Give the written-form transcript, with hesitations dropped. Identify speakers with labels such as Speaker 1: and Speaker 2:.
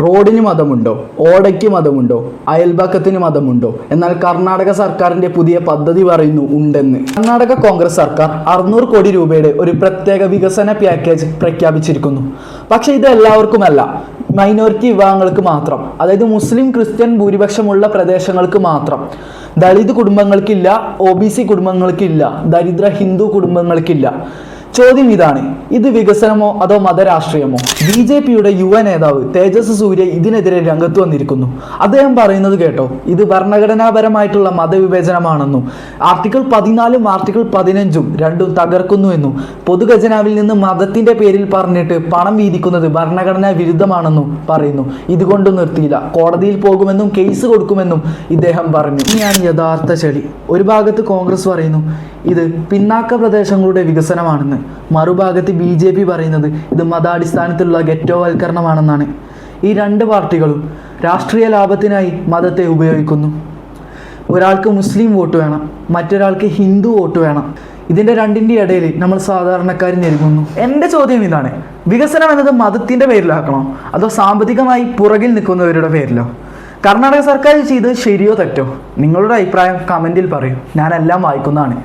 Speaker 1: റോഡിന് മതമുണ്ടോ? ഓടയ്ക്ക് മതമുണ്ടോ? അയൽപക്കത്തിന് മതമുണ്ടോ? എന്നാൽ കർണാടക സർക്കാരിന്റെ പുതിയ പദ്ധതി പറയുന്നു ഉണ്ടെന്ന്. കർണാടക കോൺഗ്രസ് സർക്കാർ 600 കോടി രൂപയുടെ ഒരു പ്രത്യേക വികസന പാക്കേജ് പ്രഖ്യാപിച്ചിരിക്കുന്നു. പക്ഷേ ഇത് എല്ലാവർക്കുമല്ല, മൈനോറിറ്റി വിഭാഗങ്ങൾക്ക് മാത്രം, അതായത് മുസ്ലിം ക്രിസ്ത്യൻ ഭൂരിപക്ഷമുള്ള പ്രദേശങ്ങൾക്ക് മാത്രം. ദളിത് കുടുംബങ്ങൾക്കില്ല, OBC കുടുംബങ്ങൾക്കില്ല, ദരിദ്ര ഹിന്ദു കുടുംബങ്ങൾക്കില്ല. ചോദ്യം ഇതാണ്, ഇത് വികസനമോ അതോ മതരാഷ്ട്രീയമോ? BJPയുടെ യുവ നേതാവ് തേജസ് സൂര്യ ഇതിനെതിരെ രംഗത്ത് വന്നിരിക്കുന്നു. അദ്ദേഹം പറയുന്നത് കേട്ടോ, ഇത് ഭരണഘടനാപരമായിട്ടുള്ള മതവിഭജനമാണെന്നും ആർട്ടിക്കിൾ 14 ആർട്ടിക്കിൾ 15 രണ്ടും തകർക്കുന്നുവെന്നും പൊതുഖജനാവിൽ നിന്ന് മതത്തിന്റെ പേരിൽ പറഞ്ഞിട്ട് പണം വീതിക്കുന്നത് ഭരണഘടനാ വിരുദ്ധമാണെന്നും പറയുന്നു. ഇതുകൊണ്ട് നിർത്തിയില്ല, കോടതിയിൽ പോകുമെന്നും കേസ് കൊടുക്കുമെന്നും ഇദ്ദേഹം പറഞ്ഞു. ഇനിയാണ് യഥാർത്ഥ ചെളി. ഒരു ഭാഗത്ത് കോൺഗ്രസ് പറയുന്നു ഇത് പിന്നാക്ക പ്രദേശങ്ങളുടെ വികസനമാണെന്ന്, മറുഭാഗത്ത് BJP പറയുന്നത് ഇത് മതാടിസ്ഥാനത്തിലുള്ള ഗെറ്റോവൽക്കരണമാണെന്നാണ്. ഈ രണ്ട് പാർട്ടികളും രാഷ്ട്രീയ ലാഭത്തിനായി മതത്തെ ഉപയോഗിക്കുന്നു. ഒരാൾക്ക് മുസ്ലിം വോട്ട് വേണം, മറ്റൊരാൾക്ക് ഹിന്ദു വോട്ട് വേണം. ഇതിൻ്റെ രണ്ടിൻ്റെ ഇടയിൽ നമ്മൾ സാധാരണക്കാർ ഞെരുങ്ങുന്നു. എൻ്റെ ചോദ്യം ഇതാണ്, വികസനം എന്നത് മതത്തിൻ്റെ പേരിലാക്കണോ അതോ സാമ്പത്തികമായി പുറകിൽ നിൽക്കുന്നവരുടെ പേരിലോ? കർണാടക സർക്കാർ ചെയ്ത് ശരിയോ തെറ്റോ? നിങ്ങളുടെ അഭിപ്രായം കമൻറ്റിൽ പറയൂ, ഞാനെല്ലാം വായിക്കുന്നതാണ്.